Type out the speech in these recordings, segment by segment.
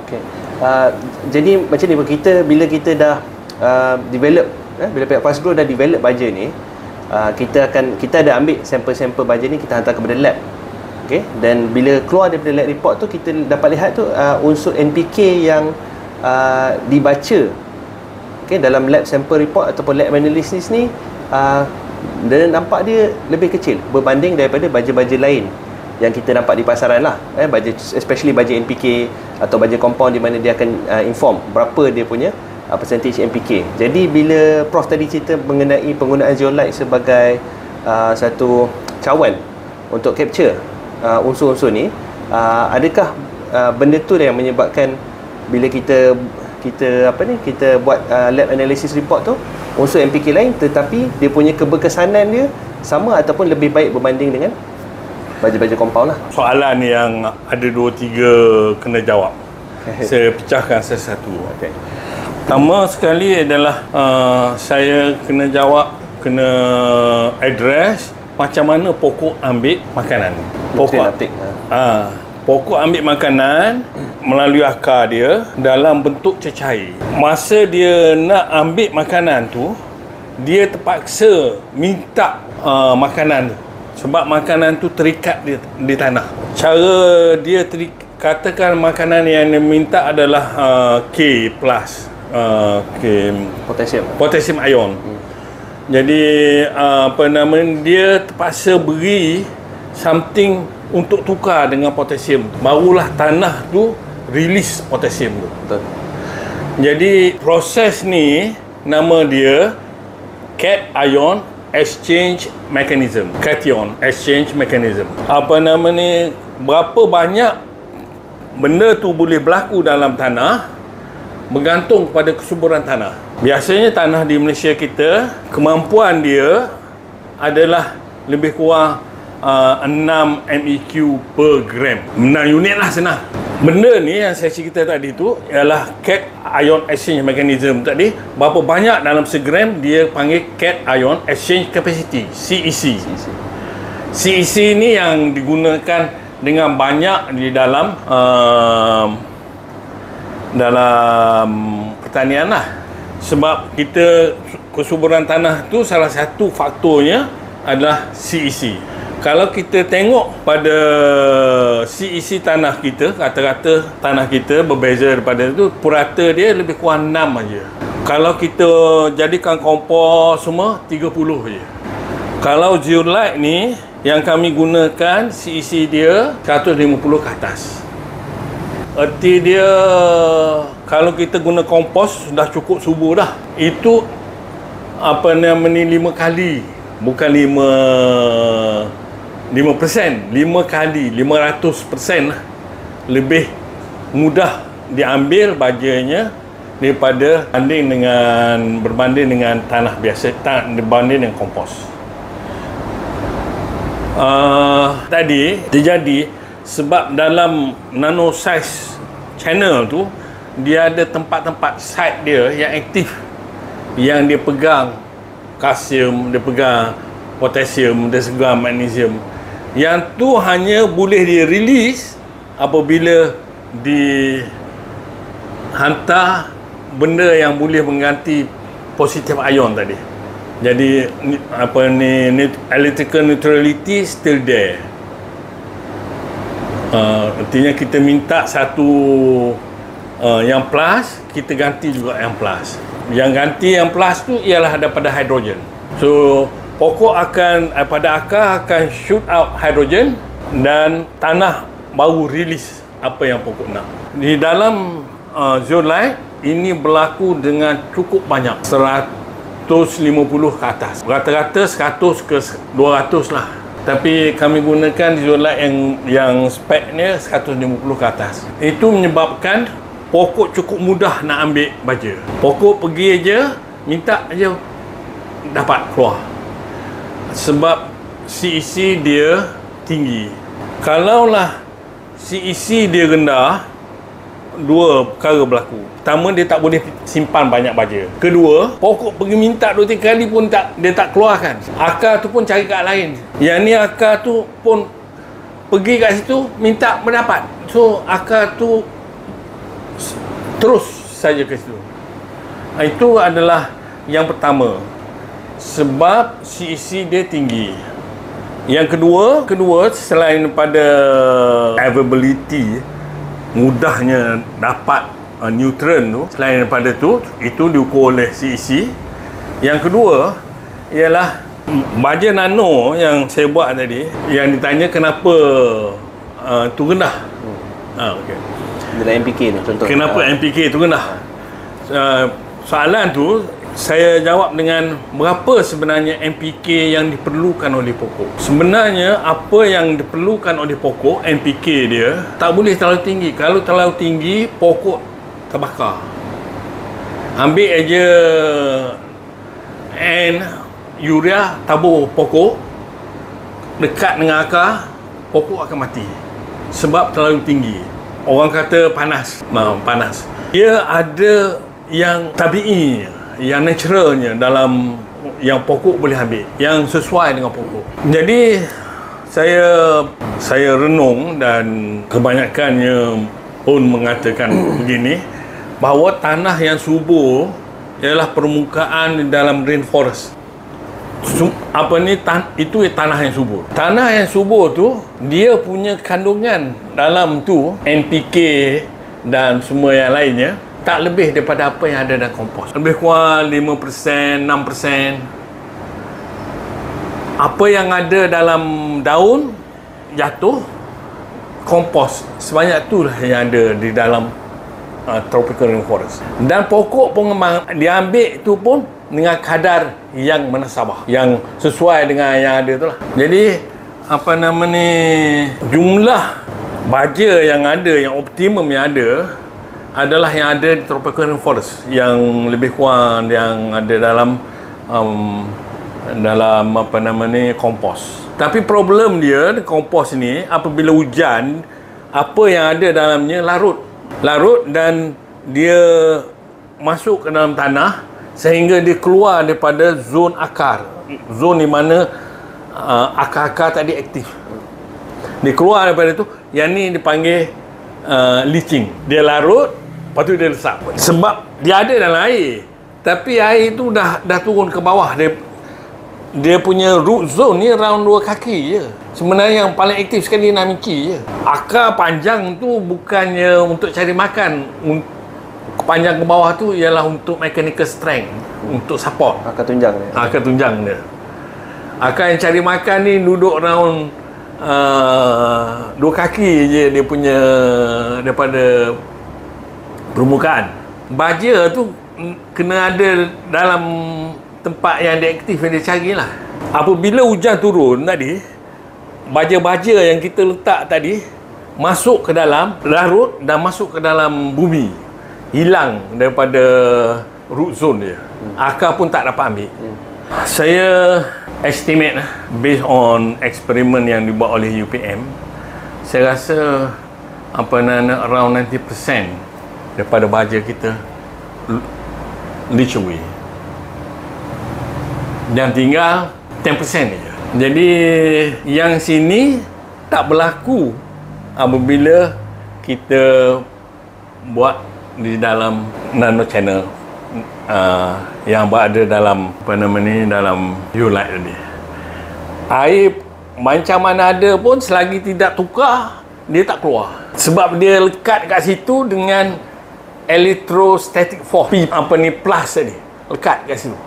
Okey. Jadi macam ni, bila kita dah develop, bila pihak Fast Grow dah develop baja ni, kita ada ambil sampel-sampel baja ni, kita hantar kepada lab. Okey, dan bila keluar daripada lab report tu, kita dapat lihat tu unsur NPK yang dibaca dalam lab sample report ataupun lab analysis ni, dan nampak dia lebih kecil berbanding daripada baja-baja lain yang kita nampak di pasaran lah, baja, especially baja NPK atau baja compound, di mana dia akan inform berapa dia punya percentage NPK. Jadi bila Prof tadi cerita mengenai penggunaan zeolite sebagai satu cawan untuk capture unsur-unsur ni, adakah benda tu yang menyebabkan bila kita buat lab analysis report tu, unsur NPK lain tetapi dia punya keberkesanan dia sama ataupun lebih baik berbanding dengan baja-baja compound lah? Soalan yang ada 2-3 kena jawab. Saya pecahkan satu-satu. Okay. Pertama sekali adalah saya kena jawab, kena address macam mana pokok ambil makanan. Pokok ambil makanan melalui akar dia dalam bentuk cecair. Masa dia nak ambil makanan tu, dia terpaksa minta makanan tu, sebab makanan tu terikat di tanah. Cara dia katakan makanan yang dia minta adalah K+, potassium ion. Jadi dia terpaksa beri something untuk tukar dengan potassium, barulah tanah tu release potassium tu. Betul. Jadi proses ni nama dia cation exchange mechanism. Cation exchange mechanism. Berapa banyak benda tu boleh berlaku dalam tanah bergantung pada kesuburan tanah. Biasanya tanah di Malaysia kita, kemampuan dia adalah lebih kurang 6 MEQ per gram. 6 unit lah senang. Benda ni yang saya cerita tadi tu ialah cation exchange mechanism tadi. Berapa banyak dalam segram dia panggil cation exchange capacity, CEC. CEC ni yang digunakan dengan banyak di dalam pertanian lah. Sebab kita kesuburan tanah tu salah satu faktornya adalah CEC. Kalau kita tengok pada CEC tanah kita, rata-rata tanah kita berbeza daripada itu, purata dia lebih kurang 6 aja. Kalau kita jadikan kompos semua, 30 je. Kalau zeolite ni, yang kami gunakan CEC dia 150 ke atas. Erti dia, kalau kita guna kompos, dah cukup subur dah. Itu 5 kali, bukan 5%, 5 kali, 500% lah. Lebih mudah diambil bajanya daripada berbanding dengan tanah biasa, berbanding dengan kompos. Tadi terjadi sebab dalam nano size channel tu, dia ada tempat-tempat site dia yang aktif, yang dia pegang kalsium, dia pegang potasium, dia pegang magnesium. Yang tu hanya boleh di-release apabila dihantar benda yang boleh mengganti positive ion tadi. Jadi electrical neutrality still there. Artinya kita minta satu yang plus, kita ganti juga yang plus. Yang ganti yang plus tu ialah daripada hidrogen. So pokok pada akar akan shoot out hidrogen dan tanah baru release apa yang pokok nak. Di dalam zeolite ini berlaku dengan cukup banyak, 150 ke atas. Rata-rata 100 ke 200 lah. Tapi kami gunakan zeolite yang speknya 150 ke atas. Itu menyebabkan pokok cukup mudah nak ambil baja. Pokok pergi aja, minta aja dapat keluar. Sebab CEC dia tinggi. Kalaulah CEC dia rendah, dua perkara berlaku. Pertama, dia tak boleh simpan banyak baja. Kedua, pokok pergi minta 2-3 kali pun dia tak keluarkan. Akar tu pun cari kat lain. Yang ni akar tu pun pergi kat situ minta mendapat. So akar tu terus saja ke situ. Itu adalah yang pertama, sebab CEC dia tinggi. Yang kedua selain pada availability, mudahnya dapat nutrien tu, selain daripada tu, itu diukur oleh CEC. Yang kedua ialah baja nano yang saya buat tadi, yang ditanya kenapa tu rendah. Okay. Dengan NPK ni contoh. Kenapa NPK tu rendah? Soalan tu saya jawab dengan berapa sebenarnya NPK yang diperlukan oleh pokok. Sebenarnya apa yang diperlukan oleh pokok, NPK dia tak boleh terlalu tinggi. Kalau terlalu tinggi, pokok terbakar. Ambil aja urea tabur pokok dekat dengan akar, pokok akan mati sebab terlalu tinggi. Orang kata panas. Panas. Dia ada yang tabi'i, yang naturalnya dalam yang pokok boleh ambil, yang sesuai dengan pokok. Jadi saya renung dan kebanyakannya pun mengatakan begini, bahawa tanah yang subur ialah permukaan di dalam rainforest. Itu tanah yang subur. Tanah yang subur tu dia punya kandungan dalam tu NPK dan semua yang lainnya tak lebih daripada apa yang ada dalam kompos. Lebih kurang 5%, 6%. Apa yang ada dalam daun jatuh, kompos sebanyak itulah yang ada di dalam tropical rainforest. Dan pokok pengembang dia ambil tu pun dengan kadar yang menasabah, yang sesuai dengan yang ada tu lah. Jadi jumlah baja yang ada, yang optimum yang ada adalah yang ada di tropical rainforest, yang lebih kurang yang ada dalam kompos. Tapi problem dia kompos ni, apabila hujan, apa yang ada dalamnya larut dan dia masuk ke dalam tanah sehingga dia keluar daripada zon akar, zon di mana akar-akar tadi aktif. Dia keluar daripada tu, yang ni dipanggil leaching. Dia larut, lepas tu dia resap. Sebab dia ada dalam air, tapi air tu dah turun ke bawah. Dia punya root zone ni around 2 kaki je. Sebenarnya yang paling aktif sekali 6 inci je. Akar panjang tu bukannya untuk cari makan. Panjang ke bawah tu ialah untuk mechanical strength, untuk support. Akar tunjang dia. Akar tunjang dia. Akar yang cari makan ni duduk around 2 kaki je dia punya daripada permukaan. Baja tu kena ada dalam tempat yang dia aktif, yang dia carilah. Apabila hujan turun tadi, baja-baja yang kita letak tadi masuk ke dalam, larut dan masuk ke dalam bumi, hilang daripada root zone dia. Akar pun tak dapat ambil. Saya estimate based on eksperimen yang dibuat oleh UPM, saya rasa around 90% daripada baja kita leach away. Dan tinggal 10% je. Jadi yang sini tak berlaku apabila kita buat di dalam nano channel yang berada dalam dalam Ulite tadi. Air macam mana ada pun, selagi tidak tukar, dia tak keluar. Sebab dia lekat kat situ dengan electrostatic force, plus tadi lekat kat situ.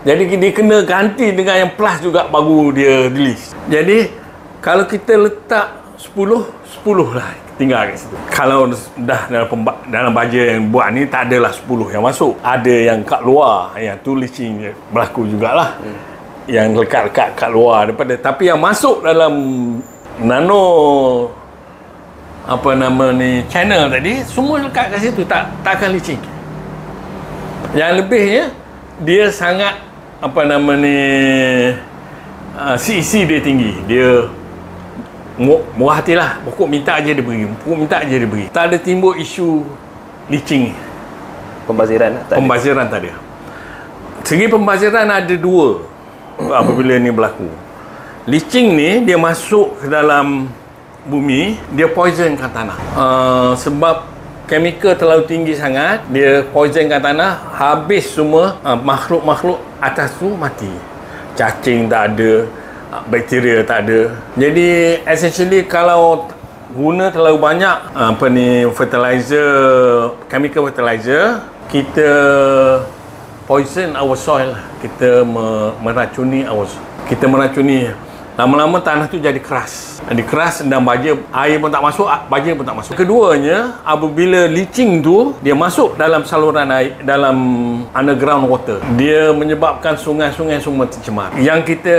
Jadi dia kena ganti dengan yang plus juga baru dia release. Jadi kalau kita letak 10 lah tinggal kat situ. Kalau dah dalam baja yang buat ni tak adalah 10 yang masuk. Ada yang kat luar, yang tu leaching berlaku jugalah. Yang lekat-lekat kat luar daripada, tapi yang masuk dalam nano channel tadi semua lekat kat situ, tak akan leaching. Yang lebihnya dia sangat CEC dia tinggi. Dia murah hatilah. Pokok minta aja dia beri. Tak ada timbul isu leaching. Pembaziran tak ada. Segi pembaziran ada dua apabila ni berlaku. Leaching ni dia masuk ke dalam bumi, dia poisonkan tanah. Sebab chemical terlalu tinggi sangat, dia poisonkan tanah, habis semua makhluk-makhluk atas tu mati. Cacing tak ada, bakteria tak ada. Jadi essentially kalau guna terlalu banyak fertilizer, chemical fertilizer, kita poison our soil, kita meracuni kita meracuni. Lama-lama tanah tu jadi keras. Jadi keras dan air pun tak masuk, baja pun tak masuk. Keduanya, apabila leaching tu dia masuk dalam saluran air, dalam underground water, dia menyebabkan sungai-sungai semua tercemar. Yang kita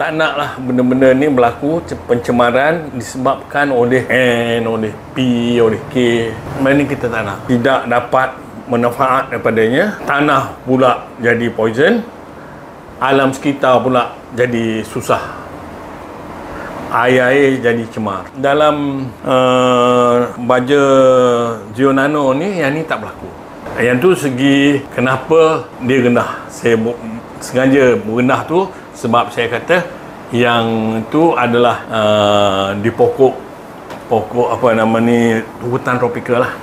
tak nak lah benda-benda ni berlaku, pencemaran disebabkan oleh N, oleh P, oleh K. Benda ni kita tak nak. Tidak dapat manfaat daripadanya. Tanah pula jadi poison. Alam sekitar pula jadi susah. Air-air jadi cemar. Dalam baja Geonano ni, yang ni tak berlaku. Yang tu segi kenapa dia rendah. Saya sengaja rendah tu sebab saya kata yang tu adalah di pokok apa nama ni, hutan tropikal lah.